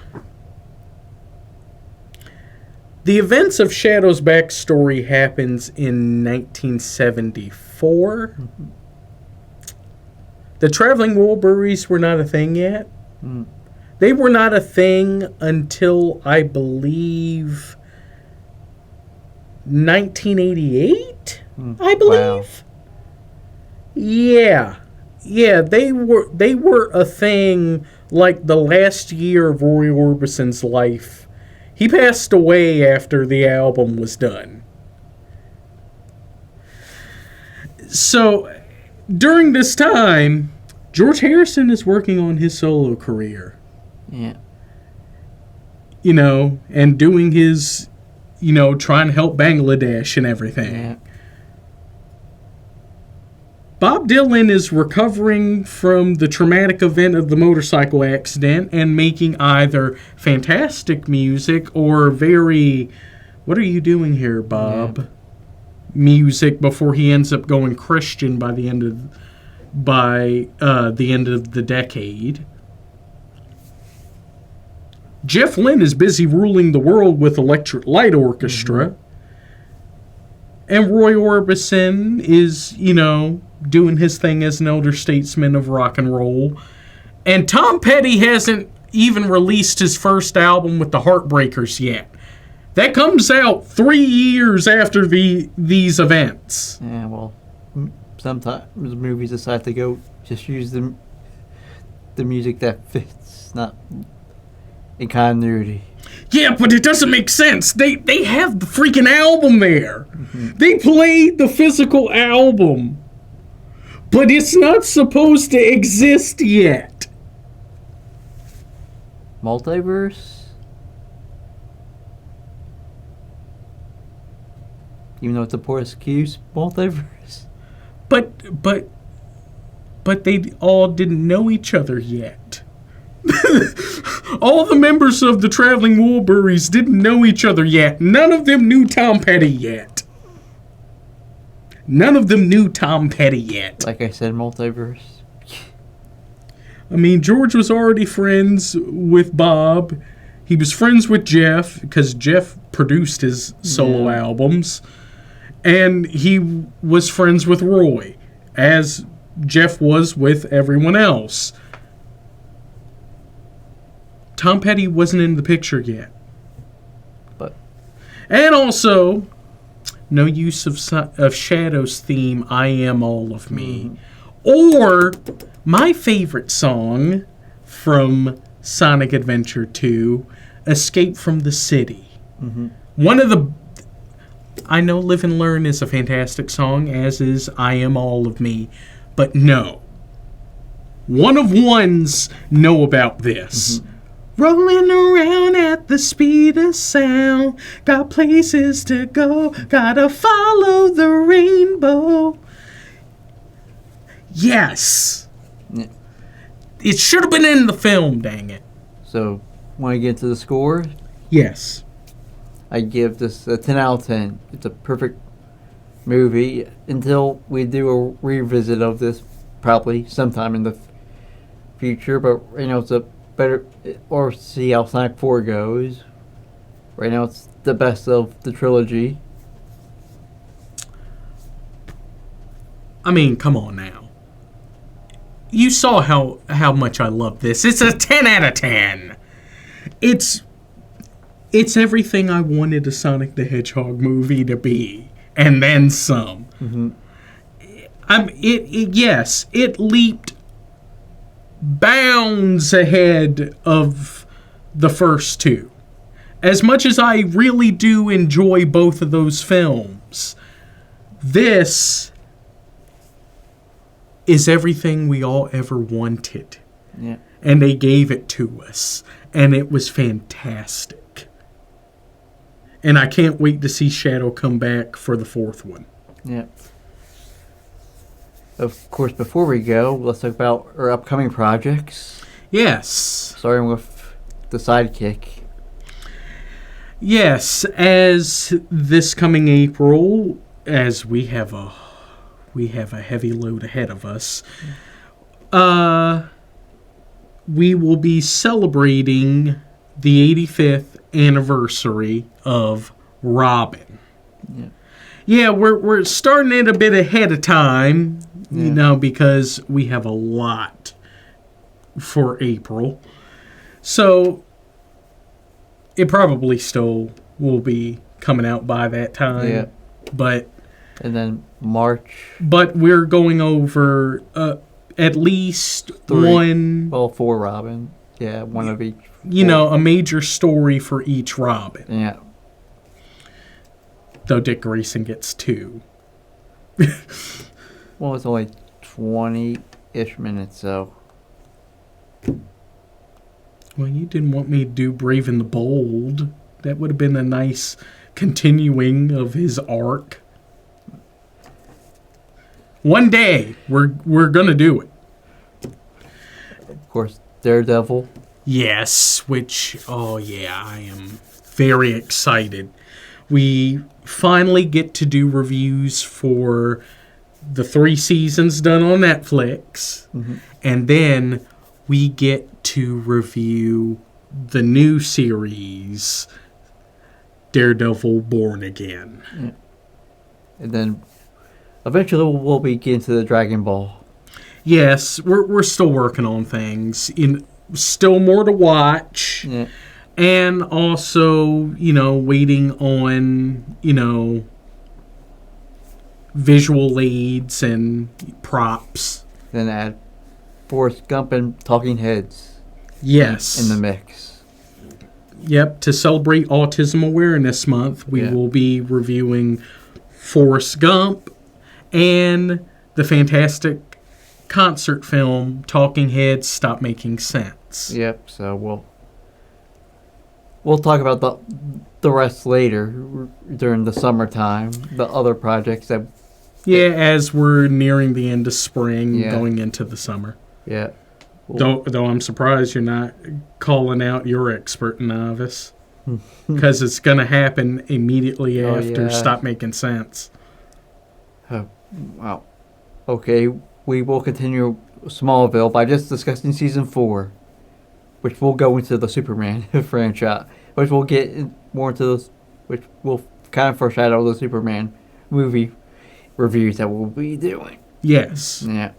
The events of Shadow's backstory happens in 1974. Mm-hmm. The Traveling Wilburys were not a thing yet. Mm. They were not a thing until, I believe, 1988, I believe. Wow. Yeah, they were a thing like the last year of Roy Orbison's life. He passed away after the album was done. So, during this time, George Harrison is working on his solo career. Yeah. You know, and doing his, you know, trying to help Bangladesh and everything. Yeah. Bob Dylan is recovering from the traumatic event of the motorcycle accident and making either fantastic music or very, what are you doing here, Bob? Yeah. Music before he ends up going Christian by the end of the decade. Jeff Lynne is busy ruling the world with Electric Light Orchestra. Mm-hmm. And Roy Orbison is, you know, doing his thing as an elder statesman of rock and roll. And Tom Petty hasn't even released his first album with the Heartbreakers yet. That comes out 3 years after these events. Yeah, well, sometimes movies decide to go just use the music that fits, not in continuity. Yeah, but it doesn't make sense. They have the freaking album there. Mm-hmm. They played the physical album. But it's not supposed to exist yet. Multiverse? Even though it's a poor excuse, multiverse? But they all didn't know each other yet. All the members of the Traveling Wilburys didn't know each other yet. None of them knew Tom Petty yet. Like I said, multiverse. I mean, George was already friends with Bob. He was friends with Jeff because Jeff produced his solo albums. And he was friends with Roy, as Jeff was with everyone else. Tom Petty wasn't in the picture yet. And also, no use of Shadow's theme, I Am All of Me. Mm-hmm. Or, my favorite song, from Sonic Adventure 2, Escape from the City. Mm-hmm. One of the... I know Live and Learn is a fantastic song, as is I Am All of Me, but no. One of ones know about this. Mm-hmm. Rolling around at the speed of sound, got places to go, gotta follow the rainbow. Yes. Yeah. It should have been in the film, dang it. So, want to get into the score? Yes. I give this a 10 out of 10. It's a perfect movie until we do a revisit of this probably sometime in the future. But right now it's a better, or see how Sonic 4 goes. Right now it's the best of the trilogy. I mean, come on now. You saw how much I love this. It's a 10 out of 10. It's everything I wanted a Sonic the Hedgehog movie to be, and then some. Mm-hmm. Yes, it leaped bounds ahead of the first two. As much as I really do enjoy both of those films, this is everything we all ever wanted. Yeah. And they gave it to us. And it was fantastic. And I can't wait to see Shadow come back for the fourth one. Yeah. Of course, before we go, let's talk about our upcoming projects. Yes. Starting with the Sidekick. Yes, as this coming April, as we have a heavy load ahead of us, we will be celebrating the 85th anniversary of Robin. Yeah. Yeah, we're starting it a bit ahead of time, Yeah. you know, because we have a lot for April. So it probably still will be coming out by that time. Yeah. But And then March. we're going over at least one, Well, 4 Robin. Yeah, one of each. you know, a major story for each Robin. Yeah. Though Dick Grayson gets 2. Well, it's only 20-ish minutes, so. Well, you didn't want me to do Brave and the Bold. That would have been a nice continuing of his arc. One day, we're gonna do it. Of course, Daredevil. Yes, which, oh yeah, I am very excited. We finally get to do reviews for the 3 seasons done on Netflix. Mm-hmm. And then we get to review the new series, Daredevil Born Again. Yeah. And then eventually we'll be getting to the Dragon Ball. Yes, we're still working on things. Still more to watch. Yeah. And also, you know, waiting on, you know, visual aids and props. Then add Forrest Gump and Talking Heads Yes. in the mix. Yep, to celebrate Autism Awareness Month, we will be reviewing Forrest Gump and the fantastic concert film Talking Heads Stop Making Sense. Yep, so we'll talk about the rest later during the summertime, the other projects that. Yeah, as we're nearing the end of spring, Yeah. going into the summer. Yeah. Though I'm surprised you're not calling out your expert novice. Because it's going to happen immediately Oh, after yeah. Stop Making Sense. Oh, wow. Okay, we will continue Smallville by just discussing season 4, which will go into the Superman franchise, which we'll get more into those, which will kind of foreshadow the Superman movie reviews that we'll be doing. Yes. Yeah.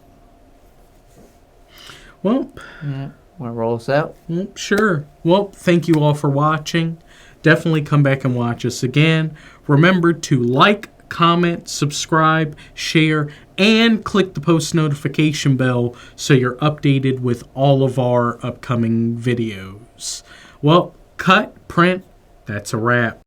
Well, Yeah. Want to roll us out? sure. Well, thank you all for watching. Definitely come back and watch us again. Remember to like, comment, subscribe, share, and click the post notification bell so you're updated with all of our upcoming videos. Well, cut, print, that's a wrap.